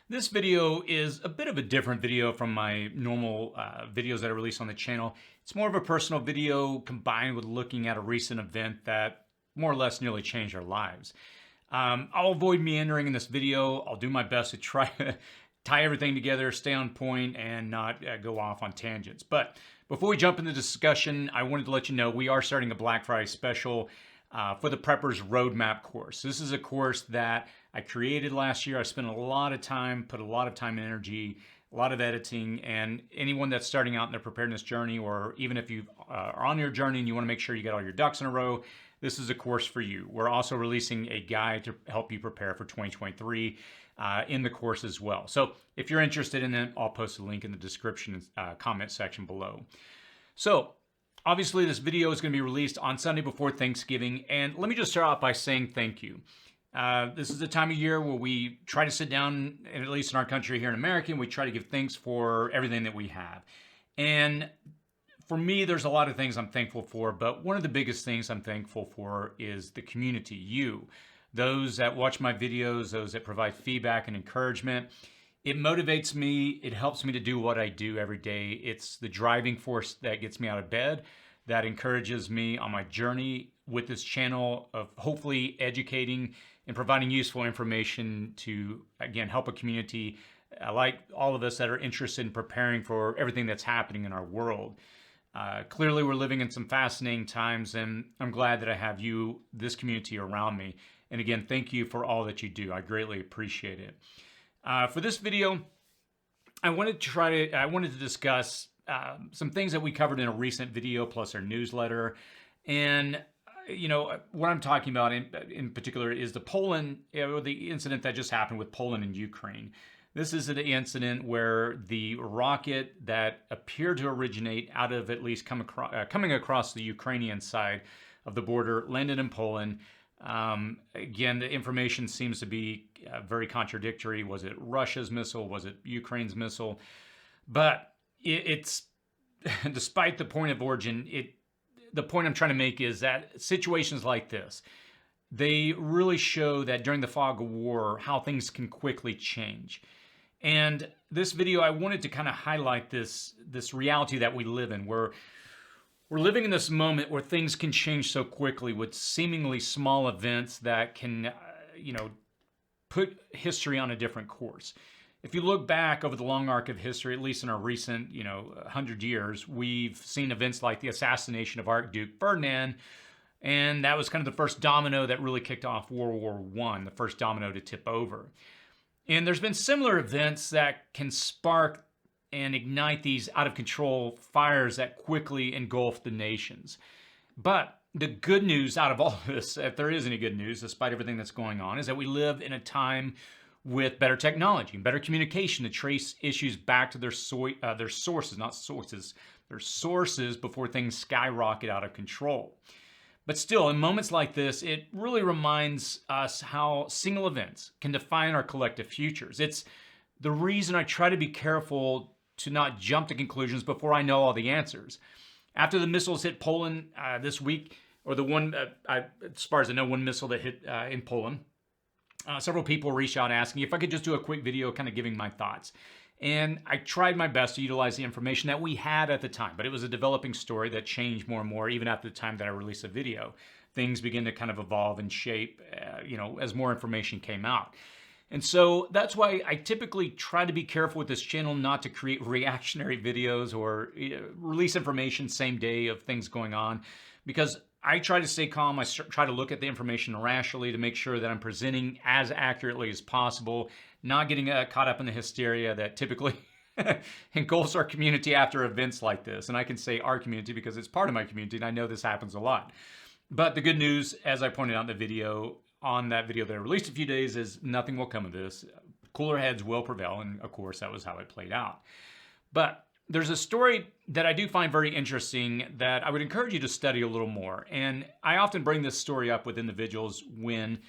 This video is a bit of a different video from my normal videos that I release on the channel. It's more of a personal video combined with looking at a recent event that more or less nearly changed our lives. I'll avoid meandering in this video. I'll do my best to try to tie everything together, stay on point, and not go off on tangents. But before we jump into the discussion, I wanted to let you know we are starting a Black Friday special for the Preppers Roadmap course. This is a course that I created last year. I spent a lot of time, put a lot of time and energy, a lot of editing, and anyone that's starting out in their preparedness journey, or even if you are on your journey and you want to make sure you get all your ducks in a row, this is a course for you. We're also releasing a guide to help you prepare for 2023 in the course as well. So if you're interested in it, I'll post a link in the description comment section below. So obviously this video is going to be released on Sunday before Thanksgiving, and let me just start off by saying thank you. This is the time of year where we try to sit down, at least in our country here in America, and we try to give thanks for everything that we have. And for me, there's a lot of things I'm thankful for, but one of the biggest things I'm thankful for is the community, you. Those that watch my videos, those that provide feedback and encouragement. It motivates me, it helps me to do what I do every day. It's the driving force that gets me out of bed, that encourages me on my journey with this channel of hopefully educating and providing useful information to, again, help a community like all of us that are interested in preparing for everything that's happening in our world. Clearly, we're living in some fascinating times, and I'm glad that I have you, this community around me. And again, thank you for all that you do. I greatly appreciate it. For this video, I wanted to discuss some things that we covered in a recent video, plus our newsletter. And you know, what I'm talking about in particular is the incident that just happened with Poland and Ukraine. This is an incident where the rocket that appeared to originate out of at least coming across the Ukrainian side of the border landed in Poland. Again, the information seems to be very contradictory. Was it Russia's missile? Was it Ukraine's missile? But it's despite the point of origin, the point I'm trying to make is that situations like this, they really show that during the fog of war, how things can quickly change. And this video, I wanted to kind of highlight this reality that we live in, where we're living in this moment where things can change so quickly with seemingly small events that can, put history on a different course. If you look back over the long arc of history, at least in our recent, 100 years, we've seen events like the assassination of Archduke Ferdinand, and that was kind of the first domino that really kicked off World War I, the first domino to tip over. And there's been similar events that can spark and ignite these out-of-control fires that quickly engulf the nations. But the good news out of all this, if there is any good news, despite everything that's going on, is that we live in a time with better technology and better communication to trace issues back to their sources, not sources, their sources before things skyrocket out of control. But still, in moments like this, it really reminds us how single events can define our collective futures. It's the reason I try to be careful to not jump to conclusions before I know all the answers. After the missiles hit Poland this week, or the one, as far as I know, one missile that hit in Poland, several people reached out asking if I could just do a quick video kind of giving my thoughts. And I tried my best to utilize the information that we had at the time, but it was a developing story that changed more and more even after the time that I released a video. Things begin to kind of evolve and shape, as more information came out. And so that's why I typically try to be careful with this channel not to create reactionary videos or release information same day of things going on, because I try to stay calm. I try to look at the information rationally to make sure that I'm presenting as accurately as possible, not getting caught up in the hysteria that typically engulfs our community after events like this. And I can say our community because it's part of my community, and I know this happens a lot. But the good news, as I pointed out in the video, on that video that I released a few days, is nothing will come of this. Cooler heads will prevail, and of course that was how it played out. But there's a story that I do find very interesting that I would encourage you to study a little more. And I often bring this story up with individuals when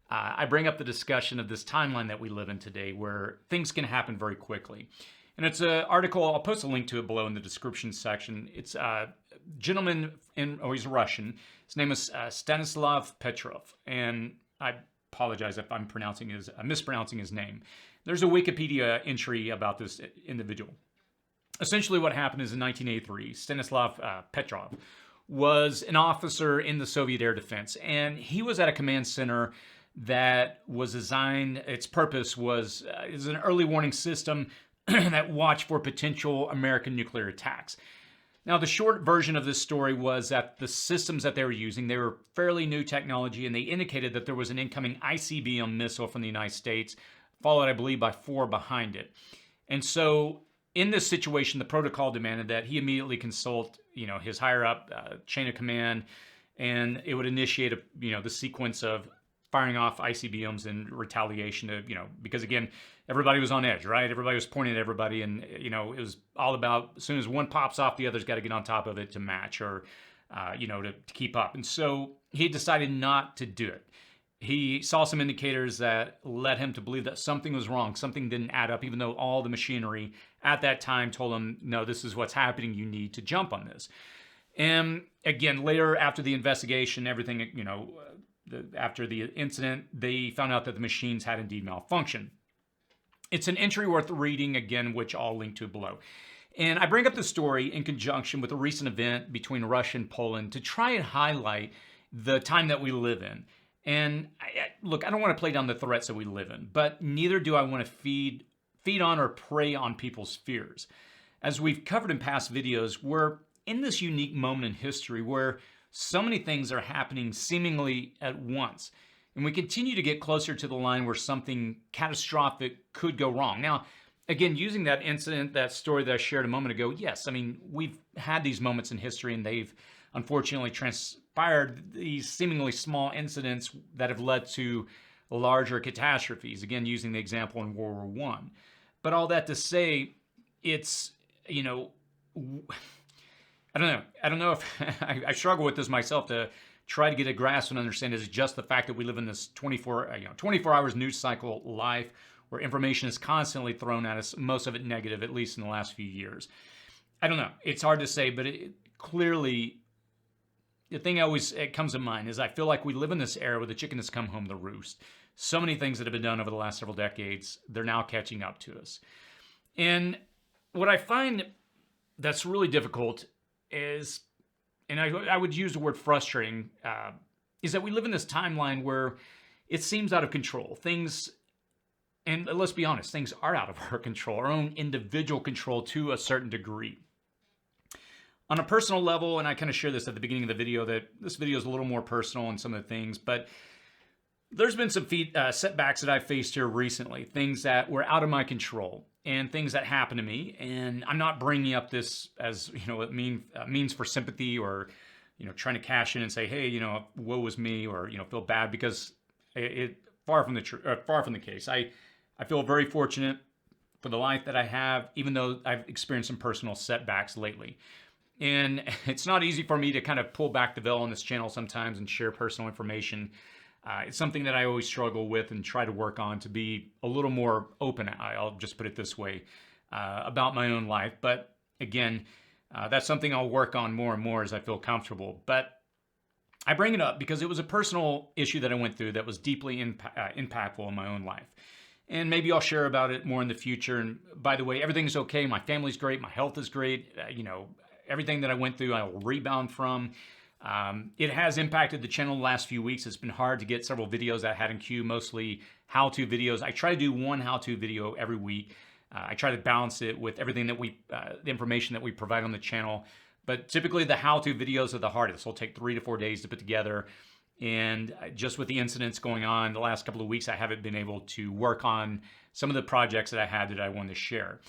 I bring up the discussion of this timeline that we live in today where things can happen very quickly. And it's an article, I'll post a link to it below in the description section. It's a gentleman, he's Russian. His name is Stanislav Petrov. And I apologize if I'm mispronouncing his name. There's a Wikipedia entry about this individual. Essentially, what happened is in 1983, Stanislav Petrov was an officer in the Soviet air defense, and he was at a command center that was designed, its purpose was is an early warning system that watched for potential American nuclear attacks. Now, the short version of this story was that the systems that they were using, they were fairly new technology, and they indicated that there was an incoming ICBM missile from the United States, followed, I believe, by 4 behind it. And so in this situation, the protocol demanded that he immediately consult, his higher up chain of command, and it would initiate the sequence of firing off ICBMs in retaliation to, because again, everybody was on edge, right? Everybody was pointing at everybody, and it was all about as soon as one pops off, the other's got to get on top of it to match or, to keep up. And so he decided not to do it. He saw some indicators that led him to believe that something was wrong. Something didn't add up, even though all the machinery at that time told him, no, this is what's happening. You need to jump on this. And again, later after the investigation, everything, after the incident, they found out that the machines had indeed malfunctioned. It's an entry worth reading, again, which I'll link to below. And I bring up the story in conjunction with a recent event between Russia and Poland to try and highlight the time that we live in. And look, I don't want to play down the threats that we live in, but neither do I want to feed on or prey on people's fears. As we've covered in past videos, we're in this unique moment in history where so many things are happening seemingly at once. And we continue to get closer to the line where something catastrophic could go wrong. Now, again, using that incident, that story that I shared a moment ago, yes, I mean, we've had these moments in history and they've unfortunately transpired these seemingly small incidents that have led to larger catastrophes. Again, using the example in World War I. But all that to say, it's, I don't know if I struggle with this myself to try to get a grasp and understand, is it just the fact that we live in this 24 hours news cycle life where information is constantly thrown at us, most of it negative, at least in the last few years. I don't know. It's hard to say, but clearly the thing it comes to mind is I feel like we live in this era where the chicken has come home to roost. So many things that have been done over the last several decades, they're now catching up to us. And what I find that's really difficult is, and I would use the word frustrating, is that we live in this timeline where it seems out of control. Things, and let's be honest, things are out of our control, our own individual control to a certain degree. On a personal level, and I kind of share this at the beginning of the video, that this video is a little more personal in some of the things, but there's been some setbacks that I've faced here recently, things that were out of my control and things that happened to me. And I'm not bringing up this as, means for sympathy or, trying to cash in and say, hey, woe was me, or, feel bad, because it far from the case. I feel very fortunate for the life that I have, even though I've experienced some personal setbacks lately. And it's not easy for me to kind of pull back the veil on this channel sometimes and share personal information. It's something that I always struggle with and try to work on to be a little more open, I'll just put it this way, about my own life. But again, that's something I'll work on more and more as I feel comfortable. But I bring it up because it was a personal issue that I went through that was deeply impactful in my own life. And maybe I'll share about it more in the future. And by the way, everything's okay. My family's great. My health is great. Everything that I went through, I will rebound from. It has impacted the channel the last few weeks. It's been hard to get several videos that I had in queue, mostly how-to videos. I try to do one how-to video every week. I try to balance it with everything that the information that we provide on the channel. But typically the how-to videos are the hardest. They'll take 3 to 4 days to put together. And just with the incidents going on the last couple of weeks, I haven't been able to work on some of the projects that I had that I wanted to share.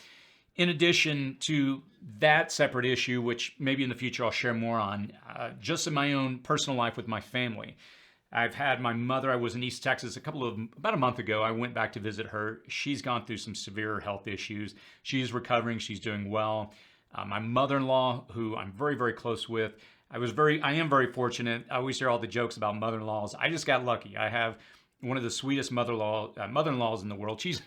In addition to that separate issue, which maybe in the future I'll share more on, just in my own personal life with my family. I've had my mother, I was in East Texas about a month ago. I went back to visit her. She's gone through some severe health issues. She's recovering, she's doing well. My mother-in-law, who I'm very, very close with, I am very fortunate. I always hear all the jokes about mother-in-laws. I just got lucky. I have one of the sweetest mother-in-laws in the world. She's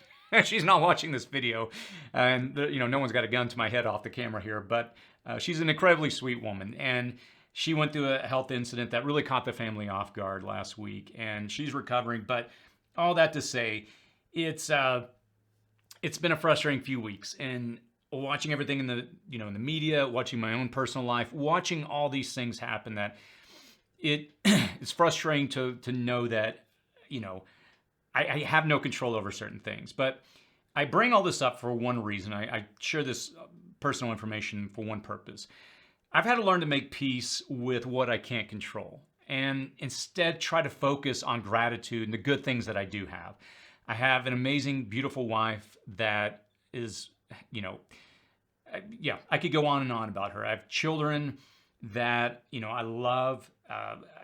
not watching this video, and no one's got a gun to my head off the camera here, but she's an incredibly sweet woman, and she went through a health incident that really caught the family off guard last week, and she's recovering. But all that to say, it's It's been a frustrating few weeks, and watching everything in the in the media, watching my own personal life, watching all these things happen, that it it's frustrating to know that you know I have no control over certain things. But I bring all this up for one reason. I share this personal information for one purpose. I've had to learn to make peace with what I can't control and instead try to focus on gratitude and the good things that I do have. I have an amazing, beautiful wife that is, you know, yeah, I could go on and on about her. I have children that, I love,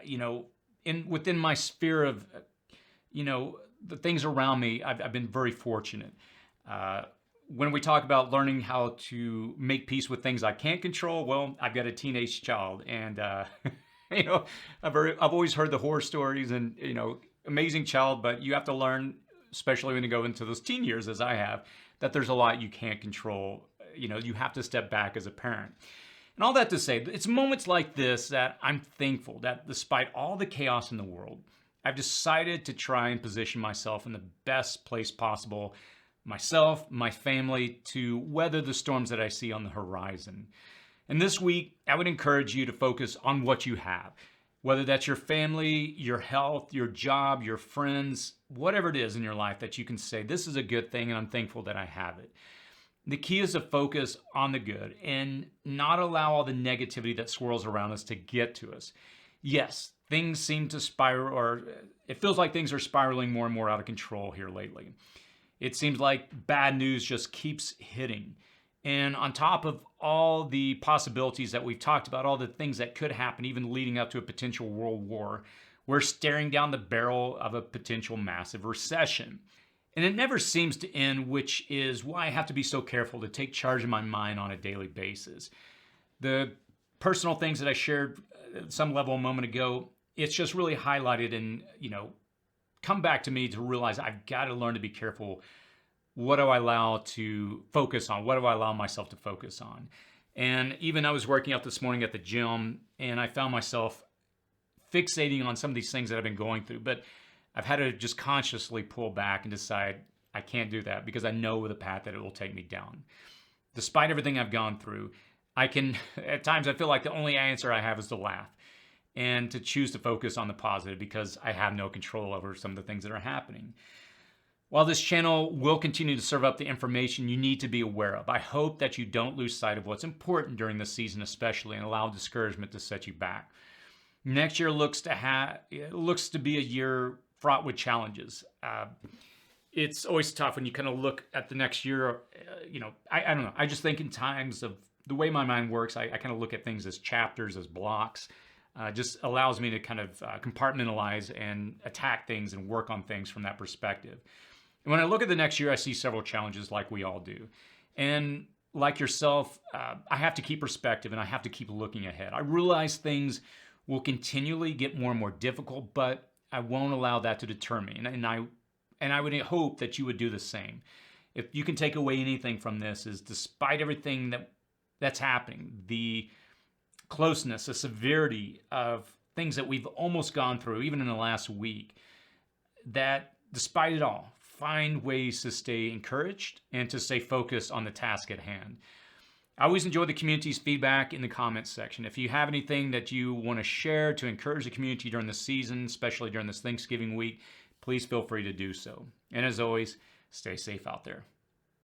in within my sphere of, the things around me, I've been very fortunate. Uh, when we talk about learning how to make peace with things I can't control, well, I've got a teenage child, and you know, I've always heard the horror stories, and amazing child, but you have to learn, especially when you go into those teen years, as I have, that there's a lot you can't control. You have to step back as a parent. And all that to say, it's moments like this that I'm thankful that despite all the chaos in the world, I've decided to try and position myself in the best place possible, myself, my family, to weather the storms that I see on the horizon. And this week, I would encourage you to focus on what you have, whether that's your family, your health, your job, your friends, whatever it is in your life that you can say, this is a good thing and I'm thankful that I have it. The key is to focus on the good and not allow all the negativity that swirls around us to get to us. Yes, things seem to spiral, or it feels like things are spiraling more and more out of control here lately. It seems like bad news just keeps hitting. And on top of all the possibilities that we've talked about, all the things that could happen, even leading up to a potential world war, we're staring down the barrel of a potential massive recession. And it never seems to end, which is why I have to be so careful to take charge of my mind on a daily basis. The personal things that I shared at some level a moment ago, it's just really highlighted and, come back to me to realize I've got to learn to be careful. What do I allow to focus on? What do I allow myself to focus on? And even I was working out this morning at the gym, and I found myself fixating on some of these things that I've been going through. But I've had to just consciously pull back and decide I can't do that because I know the path that it will take me down. Despite everything I've gone through, at times I feel like the only answer I have is to laugh and to choose to focus on the positive because I have no control over some of the things that are happening. While this channel will continue to serve up the information you need to be aware of, I hope that you don't lose sight of what's important during this season especially and allow discouragement to set you back. Next year looks to be a year fraught with challenges. It's always tough when you kind of look at the next year. I don't know. I just think in times of the way my mind works, I kind of look at things as chapters, as blocks. Just allows me to kind of compartmentalize and attack things and work on things from that perspective. And when I look at the next year, I see several challenges like we all do. And like yourself, I have to keep perspective and I have to keep looking ahead. I realize things will continually get more and more difficult, but I won't allow that to deter me. And I would hope that you would do the same. If you can take away anything from this, is despite everything that's happening, the closeness, the severity of things that we've almost gone through, even in the last week, that despite it all, find ways to stay encouraged and to stay focused on the task at hand. I always enjoy the community's feedback in the comments section. If you have anything that you want to share to encourage the community during the season, especially during this Thanksgiving week, please feel free to do so. And as always, stay safe out there.